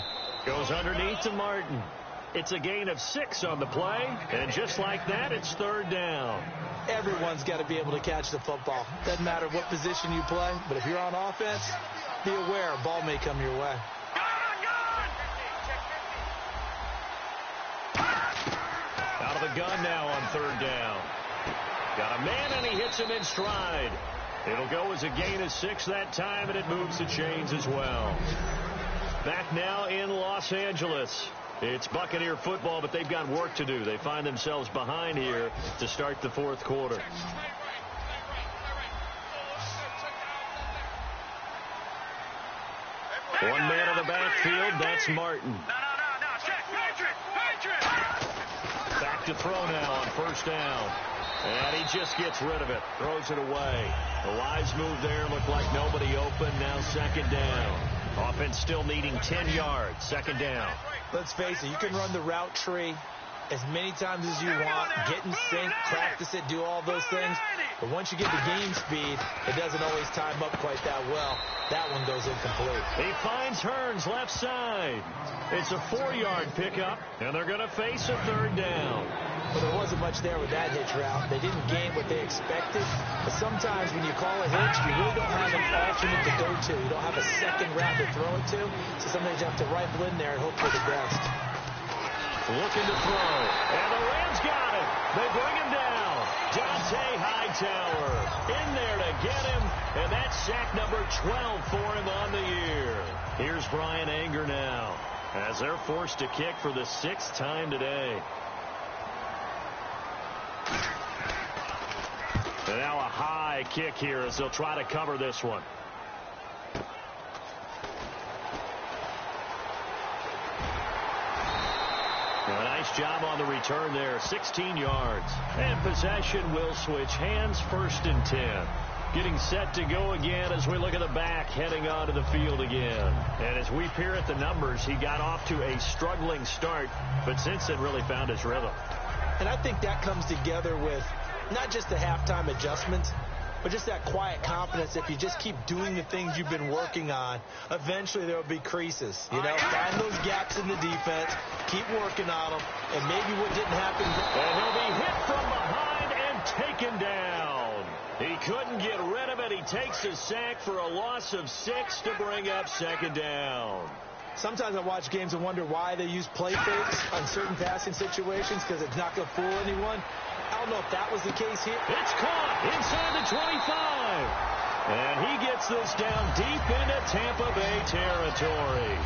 Goes underneath to Martin. It's a gain of 6 on the play, and just like that, it's third down. Everyone's got to be able to catch the football. Doesn't matter what position you play, but if you're on offense, be aware a ball may come your way. Out of the gun now on third down. Got a man, and he hits him in stride. It'll go as a gain of 6 that time, and it moves the chains as well. Back now in Los Angeles. It's Buccaneer football, but they've got work to do. They find themselves behind here to start the fourth quarter. One man in the backfield, that's Martin. Back to throw now on first down. And he just gets rid of it, throws it away. The wise move there, looked like nobody open, now second down. Offense still needing 10 yards, second down. Let's face it, you can run the route tree as many times as you want, get in sync, practice it, do all those things. But once you get the game speed, it doesn't always time up quite that well. That one goes incomplete. He finds Hearns left side. It's a 4-yard pickup, and they're going to face a third down. Well, there wasn't much there with that hitch route. They didn't gain what they expected. But sometimes when you call a hitch, you really don't have an alternate to go to. You don't have a second route to throw it to. So sometimes you have to rifle in there and hope for the best. Looking to throw. And the Rams got it. They bring him down. Dante Hightower in there to get him. And that's sack number 12 for him on the year. Here's Brian Anger now as they're forced to kick for the 6th time today. And now a high kick here as they'll try to cover this one. A nice job on the return there, 16 yards. And possession will switch hands, 1st and 10. Getting set to go again as we look at the back, heading onto the field again. And as we peer at the numbers, he got off to a struggling start, but since then really found his rhythm. And I think that comes together with not just the halftime adjustments, but just that quiet confidence. If you just keep doing the things you've been working on, eventually there will be creases. You know, find those gaps in the defense, keep working on them, and maybe what didn't happen. And he'll be hit from behind and taken down. He couldn't get rid of it. He takes a sack for a loss of 6 to bring up second down. Sometimes I watch games and wonder why they use play fakes on certain passing situations, because it's not going to fool anyone. I don't know if that was the case here. It's caught inside the 25. And he gets this down deep into Tampa Bay territory.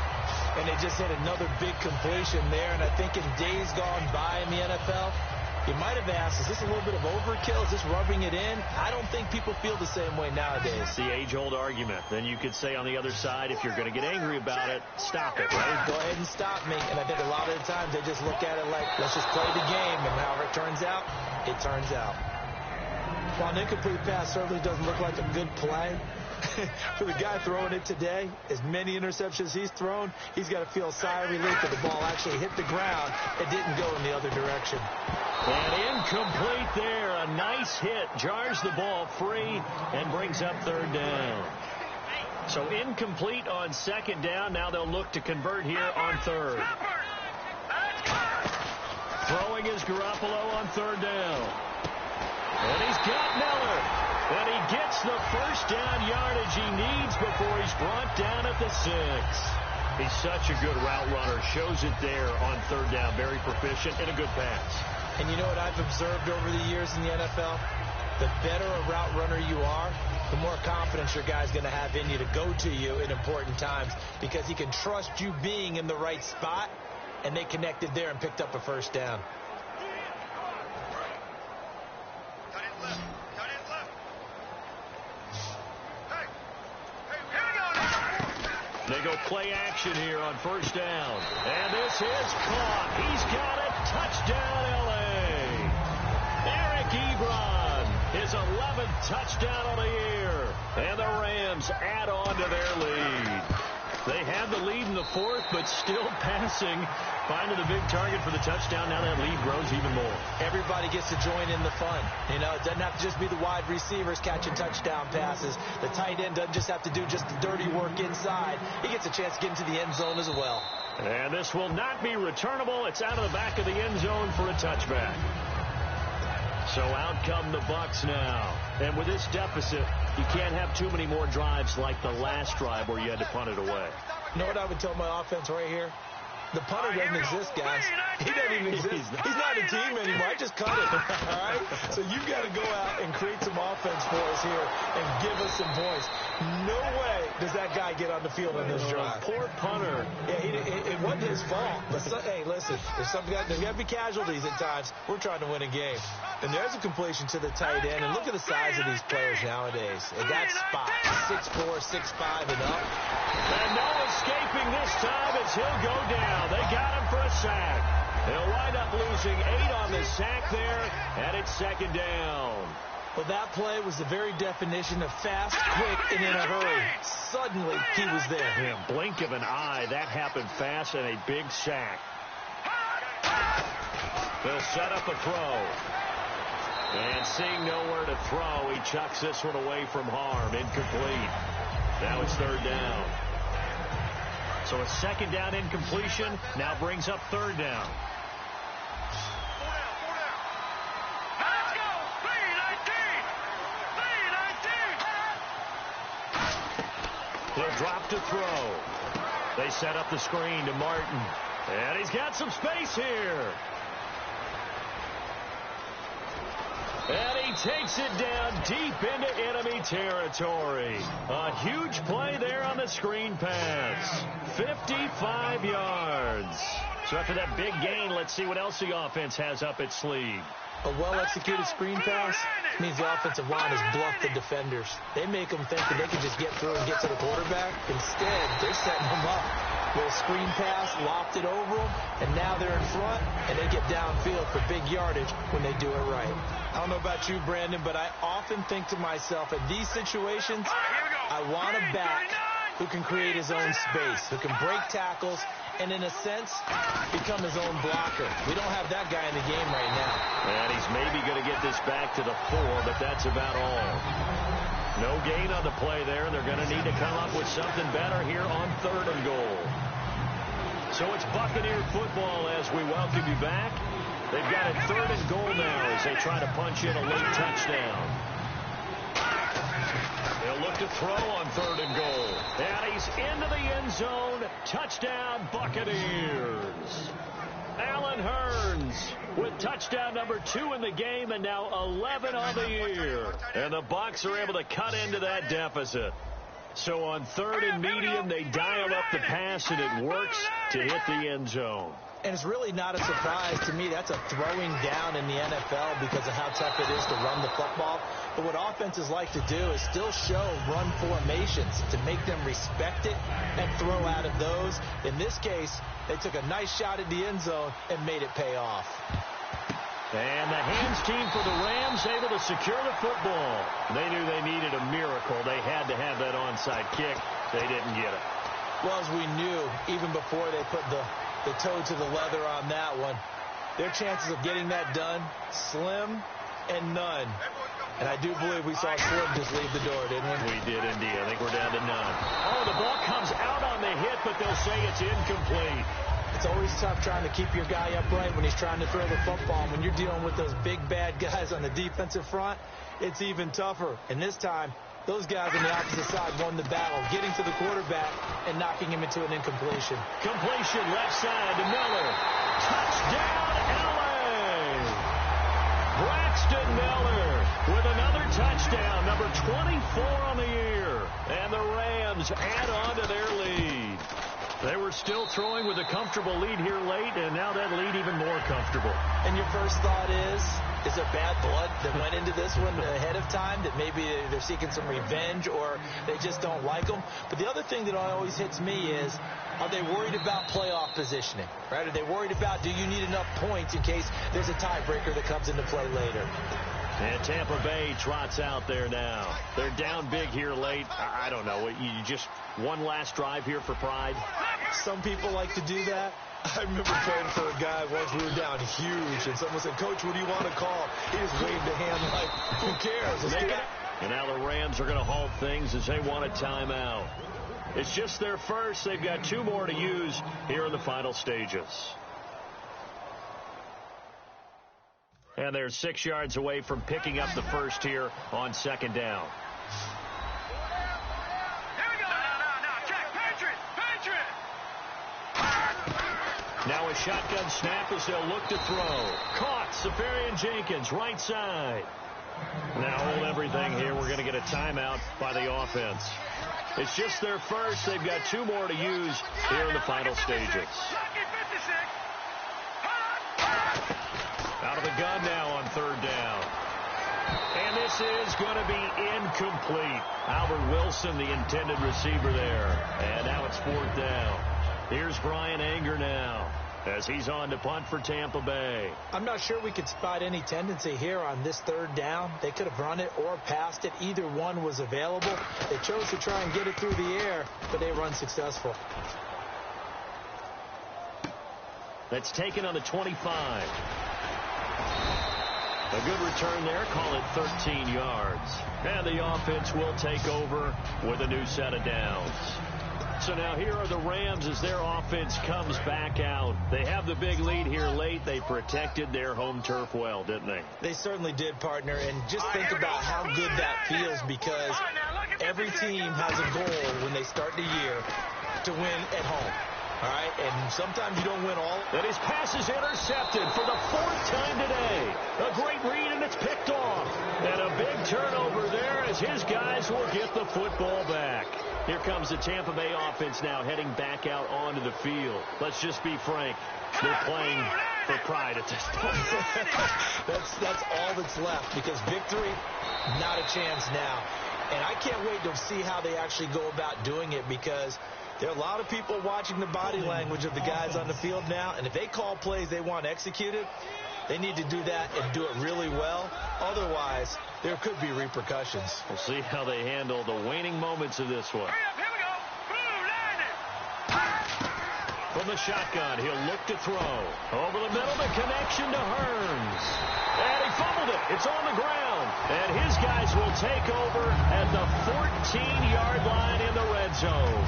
And they just hit another big completion there. And I think in days gone by in the NFL, you might have asked, is this a little bit of overkill? Is this rubbing it in? I don't think people feel the same way nowadays. It's the age-old argument. Then you could say on the other side, if you're going to get angry about it, stop it, right? Go ahead and stop me. And I think a lot of the times they just look at it like, let's just play the game. And however it turns out, it turns out. While an incomplete pass certainly doesn't look like a good play, for the guy throwing it today, as many interceptions he's thrown, he's got to feel a sigh of relief that the ball actually hit the ground and didn't go in the other direction. And incomplete there. A nice hit. Jars the ball free and brings up third down. So incomplete on second down. Now they'll look to convert here on third. Throwing is Garoppolo on third down. And he's got Miller. And he gets the first down yardage he needs before he's brought down at the 6. He's such a good route runner. Shows it there on third down. Very proficient and a good pass. And you know what I've observed over the years in the NFL? The better a route runner you are, the more confidence your guy's going to have in you to go to you in important times, because he can trust you being in the right spot, and they connected there and picked up a first down. They go play action here on first down. And this is caught. He's got it. Touchdown, L.A. Eric Ebron, his 11th touchdown of the year. And the Rams add on to their lead. They have the lead in the 4th, but still passing. Finding the big target for the touchdown. Now that lead grows even more. Everybody gets to join in the fun. You know, it doesn't have to just be the wide receivers catching touchdown passes. The tight end doesn't just have to do just the dirty work inside. He gets a chance to get into the end zone as well. And this will not be returnable. It's out of the back of the end zone for a touchback. So out come the Bucs now. And with this deficit, you can't have too many more drives like the last drive where you had to punt it away. You know what I would tell my offense right here? The punter doesn't exist, guys. He doesn't even exist. He's not a team anymore. I just cut it. All right? So you've got to go out and create some offense for us here and give us some points. No way does that guy get on the field on this drive. Poor punter. Yeah, it wasn't his fault. But hey, listen, there's got to be casualties at times. We're trying to win a game. And there's a completion to the tight end. And look at the size of these players nowadays. They got spots, 6'4", 6'5", and up. And no escaping this time as he'll go down. They got him for a sack. They'll wind up losing 8 on the sack there, and it's second down. Well, that play was the very definition of fast, quick, and in a hurry. Suddenly, he was there. Yeah, blink of an eye. That happened fast and a big sack. They'll set up a throw. And seeing nowhere to throw, he chucks this one away from harm. Incomplete. Now it's third down. So a second down incompletion now brings up third down. Let's go. 3-19. He'll drop to throw. They set up the screen to Martin. And he's got some space here. And he takes it down deep into enemy territory. A huge play there on the screen pass. 55 yards. So after that big gain, let's see what else the offense has up its sleeve. A well-executed screen pass means the offensive line has bluffed the defenders. They make them think that they can just get through and get to the quarterback. Instead, they're setting them up. Little screen pass, lopped it over them, and now they're in front, and they get downfield for big yardage when they do it right. I don't know about you, Brandon, but I often think to myself, in these situations, I want a back who can create his own space, who can break tackles, and in a sense, become his own blocker. We don't have that guy in the game right now. And he's maybe going to get this back to the 4, but that's about all. No gain on the play there. They're going to need to come up with something better here on 3rd and goal. So it's Buccaneer football as we welcome you back. They've got it 3rd and goal now as they try to punch in a late touchdown. They'll look to throw on 3rd and goal. And he's into the end zone. Touchdown, Buccaneers. Allen Hurns with touchdown number 2 in the game and now 11 on the year. And the Bucs are able to cut into that deficit. So on 3rd and medium, they dial up the pass, and it works to hit the end zone. And it's really not a surprise to me. That's a throwing down in the NFL because of how tough it is to run the football. But what offenses like to do is still show run formations to make them respect it and throw out of those. In this case, they took a nice shot at the end zone and made it pay off. And the hands team for the Rams able to secure the football. They knew they needed a miracle. They had to have that onside kick. They didn't get it. Well, as we knew, even before they put the toe to the leather on that one, their chances of getting that done, slim and none. And I do believe we saw Slim just leave the door, didn't we? We did indeed. I think we're down to none. Oh, the ball comes out on the hit, but they'll say it's incomplete. It's always tough trying to keep your guy upright when he's trying to throw the football. When you're dealing with those big, bad guys on the defensive front, it's even tougher. And this time, those guys on the opposite side won the battle, getting to the quarterback and knocking him into an incompletion. Completion left side to Miller. Touchdown, L.A. Braxton Miller with another touchdown, number 24 on the year. And the Rams add on to their lead. They were still throwing with a comfortable lead here late, and now that lead even more comfortable. And your first thought is there bad blood that went into this one ahead of time, that maybe they're seeking some revenge or they just don't like them? But the other thing that always hits me is, are they worried about playoff positioning? Right? Are they worried about, do you need enough points in case there's a tiebreaker that comes into play later? And Tampa Bay trots out there now. They're down big here late. I don't know. You just one last drive here for pride? Some people like to do that. I remember playing for a guy once. We were down huge, and someone said, "Coach, what do you want to call?" He just waved a hand like, who cares? And now the Rams are going to halt things as they want a timeout. It's just their first. They've got 2 more to use here in the final stages. And they're 6 yards away from picking up the first here on 2nd down. Now a shotgun snap as they'll look to throw. Caught. Safarian Jenkins, right side. Now hold everything here. We're going to get a timeout by the offense. It's just their first. They've got 2 more to use here in the final stages. Out of the gun now on 3rd down. And this is going to be incomplete. Albert Wilson, the intended receiver there. And now it's 4th down. Here's Brian Anger now as he's on to punt for Tampa Bay. I'm not sure we could spot any tendency here on this 3rd down. They could have run it or passed it. Either one was available. They chose to try and get it through the air, but they were unsuccessful. That's taken on the 25. A good return there. Call it 13 yards. And the offense will take over with a new set of downs. So now here are the Rams as their offense comes back out. They have the big lead here late. They protected their home turf well, didn't they? They certainly did, partner. And just think about how good that feels, because every team has a goal when they start the year to win at home. All right, and sometimes you don't win all. And his pass is intercepted for the 4th time today. A great read, and it's picked off. And a big turnover there as his guys will get the football back. Here comes the Tampa Bay offense now heading back out onto the field. Let's just be frank. They're playing for pride at this point. That's all that's left, because victory, not a chance now. And I can't wait to see how they actually go about doing it, because there are a lot of people watching the body language of the guys on the field now, and if they call plays they want executed, they need to do that and do it really well. Otherwise, there could be repercussions. We'll see how they handle the waning moments of this one. From the shotgun, he'll look to throw. Over the middle, the connection to Hearns. And he fumbled it. It's on the ground. And his guys will take over at the 14-yard line in the red zone.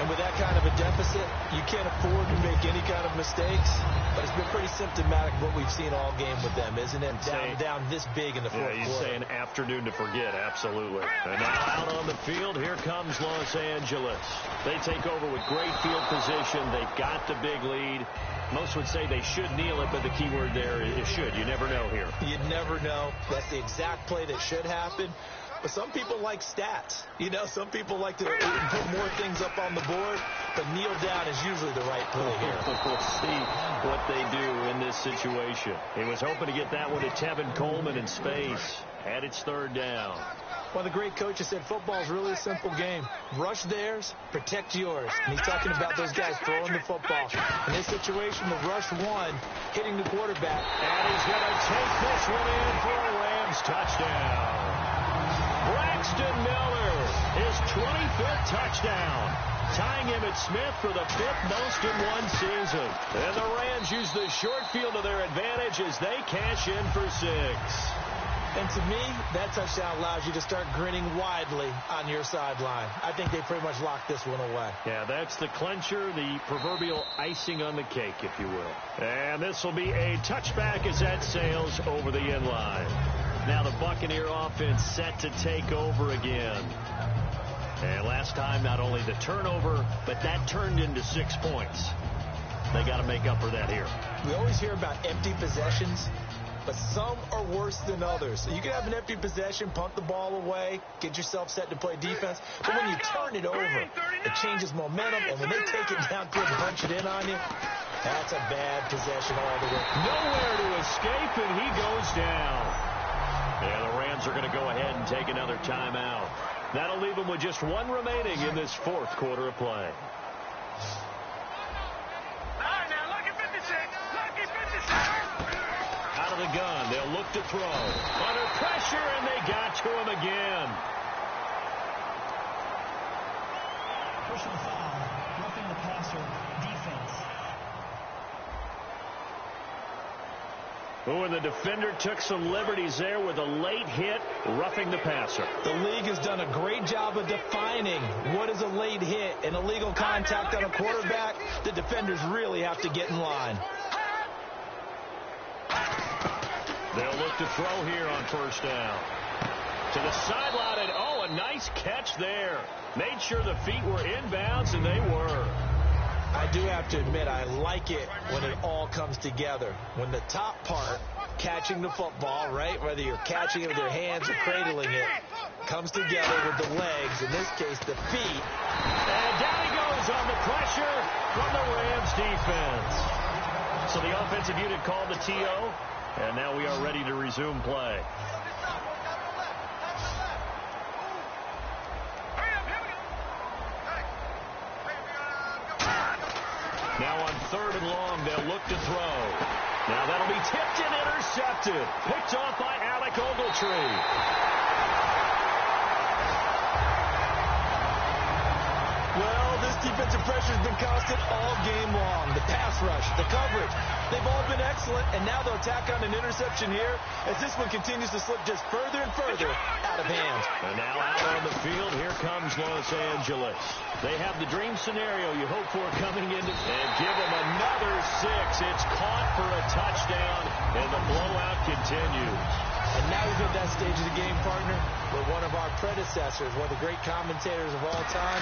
And with that kind of a deficit, you can't afford to make any kind of mistakes. But it's been pretty symptomatic what we've seen all game with them, isn't it? Down this big in the fourth quarter. You say an afternoon to forget, absolutely. And now out on the field, here comes Los Angeles. They take over with great field position. They've got the big lead. Most would say they should kneel it, but the key word there is should. You never know here. You never know. That's the exact play that should happen. But some people like stats. You know, some people like to put more things up on the board, but kneel down is usually the right play here. We'll see what they do in this situation. He was hoping to get that one to Tevin Coleman in space. And it's 3rd down. Well, the great coach has said football is really a simple game. Rush theirs, protect yours. And he's talking about those guys throwing the football. In this situation, the rush one, hitting the quarterback. And he's going to take this one in for a Rams touchdown. Braxton Miller, his 25th touchdown, tying Emmitt Smith for the 5th most in one season. And the Rams use the short field to their advantage as they cash in for 6. And to me, that touchdown allows you to start grinning widely on your sideline. I think they pretty much locked this one away. Yeah, that's the clincher, the proverbial icing on the cake, if you will. And this will be a touchback as that sails over the end line. Now the Buccaneer offense set to take over again. And last time, not only the turnover, but that turned into 6 points. They got to make up for that here. We always hear about empty possessions, but some are worse than others. So you can have an empty possession, punt the ball away, get yourself set to play defense. But when you turn it over, it changes momentum. And when they take it down to punch it in on you, that's a bad possession all the way. Nowhere to escape, and he goes down. Yeah, the Rams are going to go ahead and take another timeout. That'll leave them with just 1 remaining in this 4th quarter of play. Out of the gun, they'll look to throw. Under pressure, and they got to him again. Personal foul, roughing the passer, defense. Oh, and the defender took some liberties there with a late hit, roughing the passer. The league has done a great job of defining what is a late hit and illegal contact on a quarterback. The defenders really have to get in line. They'll look to throw here on first down. To the sideline, and oh, a nice catch there. Made sure the feet were inbounds, and they were. I do have to admit, I like it when it all comes together. When the top part, catching the football, right, whether you're catching it with your hands or cradling it, comes together with the legs, in this case, the feet. And down he goes on the pressure from the Rams defense. So the offensive unit called the TO, and now we are ready to resume play. Now on third and long, they'll look to throw. Now that'll be tipped and intercepted. Picked off by Alec Ogletree. Well, this defensive pressure has been constant all game long. The pass rush, the coverage, they've all been excellent, and now they'll tack on an interception here as this one continues to slip just further and further out of hand. And now out on the field, here comes Los Angeles. They have the dream scenario you hope for coming into, and give them another 6. It's caught for a touchdown, and the blowout continues. And now we've hit that stage of the game, partner, where one of our predecessors, one of the great commentators of all time,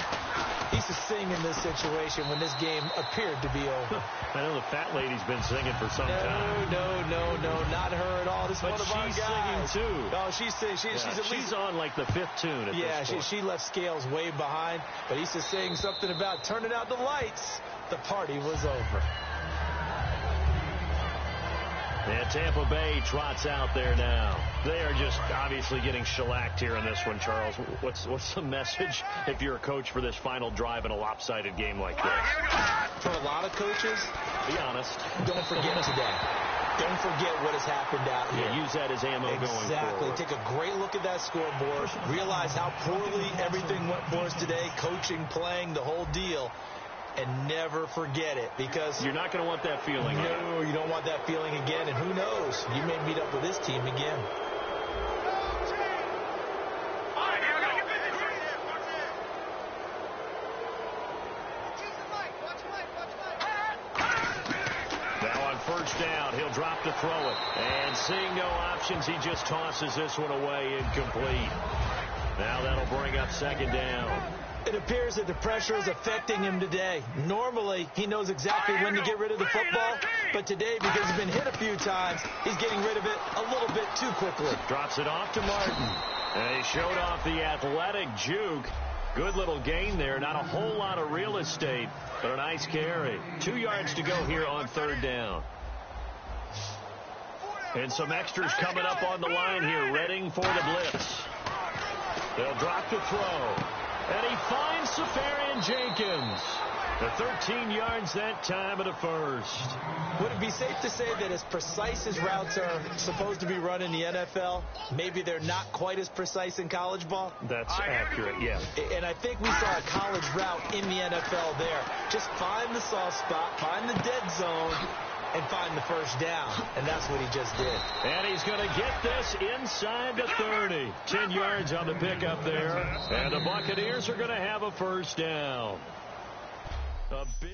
he used to sing in this situation when this game appeared to be over. I know the fat lady's been singing for some time. No, not her at all. This is one of our guys. She's singing, too. Oh, she's singing. She's on like the 5th tune at this point. She left Scales way behind, but he used to sing something about turning out the lights. The party was over. And Tampa Bay trots out there now. They are just obviously getting shellacked here in this one, Charles. What's the message if you're a coach for this final drive in a lopsided game like this? For a lot of coaches, be honest. Don't forget today. Don't forget what has happened out here. Yeah, use that as ammo going forward. Exactly. Take a great look at that scoreboard. Realize how poorly everything went for us today. Coaching, playing, the whole deal. And never forget it, because you're not going to want that feeling again. No, you don't want that feeling again. And who knows? You may meet up with this team again. Now on first down, he'll drop to throw it. And seeing no options, he just tosses this one away, incomplete. Now that'll bring up second down. It appears that the pressure is affecting him today. Normally, he knows exactly when to get rid of the football, but today, because he's been hit a few times, he's getting rid of it a little bit too quickly. Drops it off to Martin. And he showed off the athletic juke. Good little gain there. Not a whole lot of real estate, but a nice carry. 2 yards to go here on third down. And some extras coming up on the line here, readying for the blitz. They'll drop to throw. And he finds Safarian Jenkins. The 13 yards that time at a first. Would it be safe to say that as precise as routes are supposed to be run in the NFL, maybe they're not quite as precise in college ball? That's accurate, yeah. And I think we saw a college route in the NFL there. Just find the soft spot, find the dead zone, and find the first down. And that's what he just did. And he's going to get this inside the 30. 10 yards on the pickup there. And the Buccaneers are going to have a first down. A big...